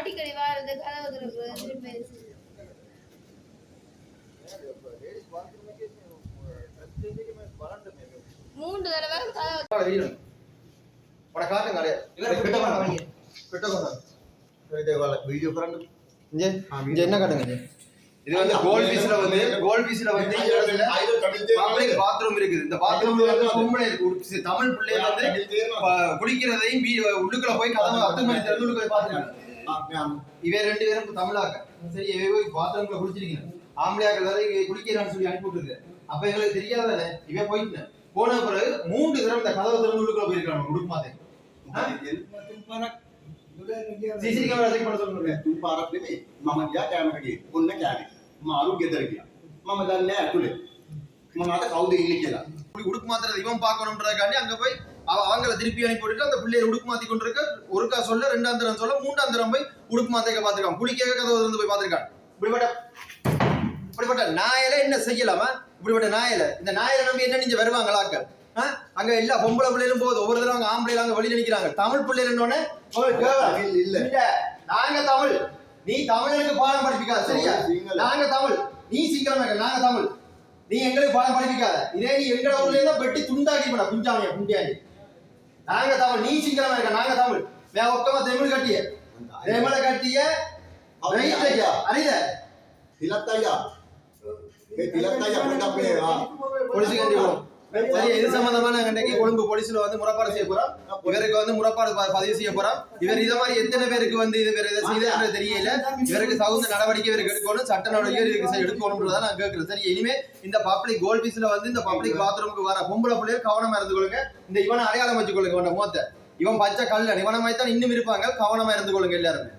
அடிக்கடி வாரது கதவு திருப்பி மூன்று தடவை கதவு காட்டுங்க என்ன காட்டுங்க இது வந்து கோல்ட் பீஸ்ல வந்து பப்ளிக் பாத்ரூம் இருக்குது. இந்த பாத்ரூம்ல வந்து பொம்பளை இருக்கு, தமிழ் பிள்ளைங்க வந்து குடிக்கிறதையும் உள்ளுக்குள்ள போய் கதவை அத்துமணி திறந்து உள்ளுக்கு போய் பாத்துருக்காங்க. இவே 2 பேரும் தமிழாக்க சரி போய் பாத்ரூம்ல குடிச்சிருக்கீங்க, ஆம்பளையாக்கள் வரை குடிக்கிறான்னு சொல்லி அனுப்பி விட்டுருக்கு. அப்ப எங்களுக்கு தெரியாதானே இவே போயிட்டு போன பிறகு 3 தடவை இந்த கதவை திறந்து உள்ளுக்குள்ள போயிருக்காங்க உடுப்பு மாத்தே. CCTV कैमरा चेक பண்ண சொல்லுங்க. तुम पारक में मामा गया कैमरा की उनने क्या है मारू ගෙදර ගියා මම දන්නේ ඇතුලේ මම අත කවුද ඉන්නේ කියලා உடுப்பு மாத்துறது இவன் பார்க்கணும்ன்றதுக்காண்டி அங்க போய் அவங்கள திருப்பி அனுப்பி விட்டுட்டு அந்த பிள்ளைய உடுப்பு மாத்தி கொண்டிருக்க ஒருக்கா சொல்ல 2ஆம் தரம் சொல்ல 3ஆம் தரம் போய் உடுப்பு மாத்திக்க பாத்துருக்கான். குளிக்க கதவை திறந்து போய் பாத்துருக்கான். இப்படிப்பட்ட நாயில என்ன செய்யலாமா? இப்படிப்பட்ட நாயில இந்த நாயில நம்பி என்ன நீங்க வருவாங்களாக்கள்? அங்க எல்லா பொம்பளை பிள்ளைகளும் போகுது, ஒவ்வொரு தடவை அங்க ஆம்பளைல அங்க வெளியில நிக்கிறாங்க. தமிழ் பிள்ளைகள் இல்ல நாங்க தமிழ், நீ தமிழனுக்கு பாடம் படிப்பிக்காத சரியா? நாங்க தமிழ், நீ சிங்களம், நாங்க தமிழ், நீ எங்களுக்கு பாடம் படிப்பிக்காத. இதே நீ எங்க ஊர்ல இருந்தா வெட்டி துண்டாக்கி போட குஞ்சாமியா குண்டியாண்டி. நாங்க தமிழ், நீ சிங்களம் இருக்க, நாங்க தமிழ். மே ஒக்கமா தமிழ் கட்டிய தமிழ கட்டிய அறித திலத்தையா திலத்தையா போட்டா போலீஸ் கண்டி சரி. இது சம்பந்தமா நாங்க இன்னைக்கு கொழும்பு போலீஸ்ல வந்து முறைப்பாடு செய்ய போறோம். இவருக்கு வந்து முறைப்பாடு பதிவு செய்ய போறோம். இவர் இத மாதிரி எத்தனை பேருக்கு வந்து இது வேற எதை செய்யறது தெரியல. இவருக்கு தகுந்த நடவடிக்கை இவருக்கு எடுக்கணும், சட்ட நடவடிக்கை எடுக்கணும்ன்றதான் நான் கேட்கிறேன். சரி, இனிமே இந்த பப்ளிக் கோல்ட் பீஸ்ல வந்து இந்த பப்ளிக் பாத்ரூமுக்கு வர பொம்பளை பிள்ளைகள் கவனமா இருந்து கொள்ளுங்க. இந்த இவனை அடையாளம் வச்சுக்கொள்ளுங்க. இவன் மொத்த இவன் பச்சை கல்லன், இவனை மாதிரி தான் இன்னும் இருப்பாங்க. கவனமா இருந்து கொள்ளுங்க எல்லாருமே.